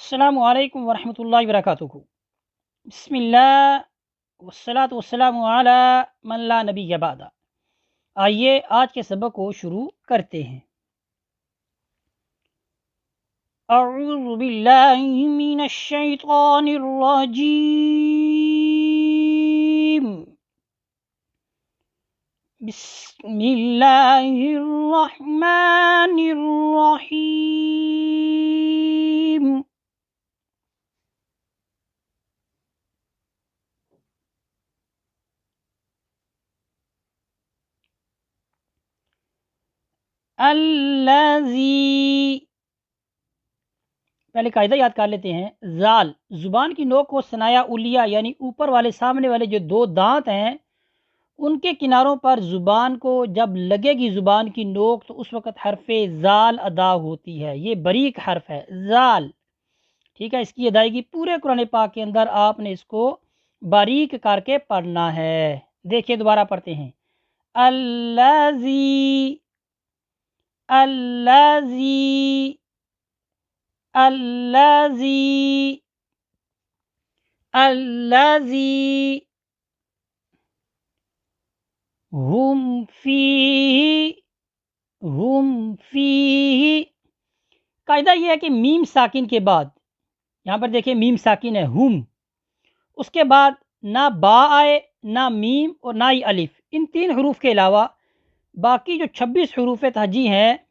अस्सलामु अलैकुम वरहमतुल्लाहि वबरकातुहू। बिस्मिल्लाह वस्सलातु वस्सलामु अला मन ला नबिय्य बअदा। आइए आज के सबक को शुरू करते हैं। अऊज़ु बिल्लाहि मिनश शैतानिर रजीम। बिस्मिल्लाहिर रहमानिर रहीम। अल्लज़ी, पहले कायदा याद कर लेते हैं। जाल ज़ुबान की नोक को सनाया उलिया यानी ऊपर वाले सामने वाले जो दो दांत हैं उनके किनारों पर ज़ुबान को जब लगेगी ज़ुबान की नोक तो उस वक़्त हरफ़े ज़ाल अदा होती है। ये बारीक हर्फ है ज़ाल, ठीक है। इसकी अदायगी पूरे कुरान पाक के अंदर आपने इसको बारीक करके पढ़ना है। देखिए दोबारा पढ़ते हैं। अल्लज़ी अल्लज़ी अल्लज़ी अल्लज़ी हुम फीही। कायदा यह है कि मीम साकिन के बाद, यहाँ पर देखिए मीम साकिन है हुम, उसके बाद ना बा आए ना मीम और ना ही अलिफ। इन तीन हरूफ के अलावा बाकी जो 26 हरूफ तहजी हैं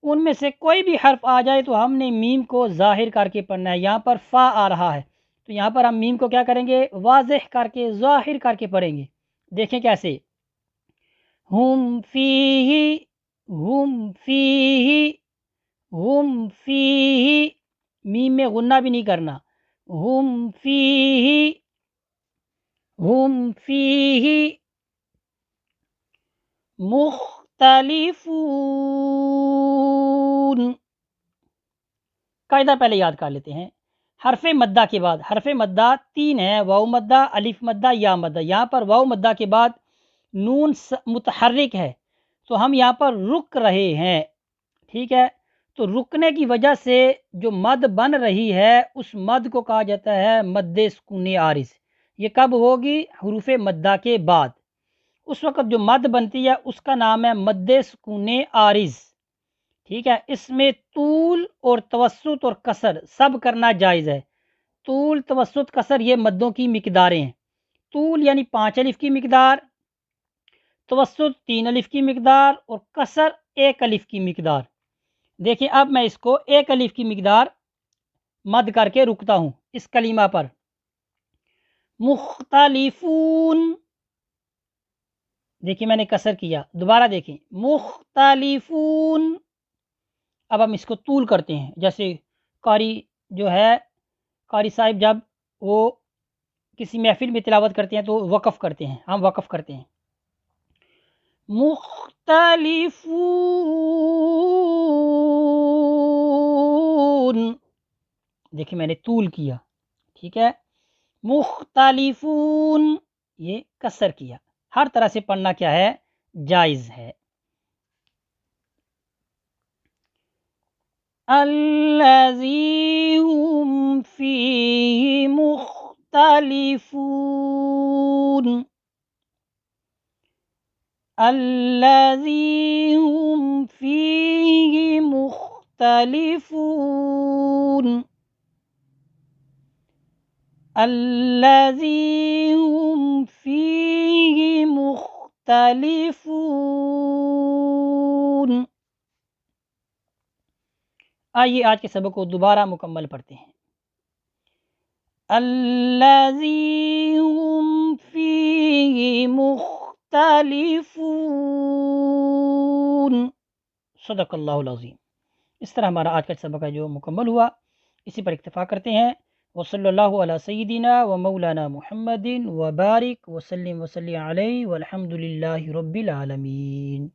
उनमें से कोई भी हर्फ आ जाए तो हमने मीम को ज़ाहिर करके पढ़ना है। यहाँ पर फ़ा आ रहा है तो यहाँ पर हम मीम को क्या करेंगे, वाज़ेह करके ज़ाहिर करके पढ़ेंगे। देखें कैसे। हुम फीही हुम फीही हुम फीही, मीम में गुन्ना भी नहीं करना। हुम फीही मुख्तलिफून। कायदा पहले याद कर लेते हैं। हरफ़े मद्दा के बाद, हरफ़े मद्दा तीन है, वाव मद्दा, अलिफ मद्दा, या मद्दा। यहाँ पर वाव मद्दा के बाद नून मुतहर्रिक है तो हम यहाँ पर रुक रहे हैं, ठीक है। तो रुकने की वजह से जो मद बन रही है उस मद को कहा जाता है मद्दे सुकूने आरिज़। ये कब होगी, हुरूफ़े मद्दा के बाद। उस वक़्त जो मद बनती है उसका नाम है मद्दे सुकूने आरिज़, ठीक है। इसमें तूल और तवस्सुत और कसर सब करना जायज़ है। तूल तवस्सुत कसर ये मद्दों की मिकदारें हैं। तूल यानी 5 अलिफ की मिकदार, तवस्सुत 3 अलिफ की मिकदार और कसर 1 अलिफ की मिकदार। देखिए अब मैं इसको 1 अलिफ की मिकदार मद करके रुकता हूँ इस कलीमा पर। मुख्तलिफून, देखिए मैंने कसर किया। दोबारा देखें मुख्तलिफून। अब हम इसको तूल करते हैं। जैसे कारी जो है, कारी साहिब जब वो किसी महफिल में तिलावत करते हैं तो वक़फ़ करते हैं, हम वक़फ़ करते हैं। मुख्तलिफून, देखिए मैंने तूल किया, ठीक है। मुख्तलिफून, ये कसर किया। हर तरह से पढ़ना क्या है, जायज़ है। अल्लज़ी हुम फीही मुख्तलिफून अल्लज़ी हुम फीही मुख्तलिफून अल्लज़ी हुम फीही मुख्तलिफून। आइए आज के सबक को दोबारा मुकम्मल पढ़ते हैं। अल्लज़ी हुम फीही मुख्तलिफून। सदक़ल्लाहुल अज़ीम। इस तरह हमारा आज का सबक है जो मुकम्मल हुआ। इसी पर इक्तफ़ा करते हैं। वसल्लल्लाहु अला सय्यिदिना व मौलाना मुहम्मदिन व बारिक वसल्लिम वसल्लि अलैहि वल्हम्दुलिल्लाहि रब्बिल आलमीन।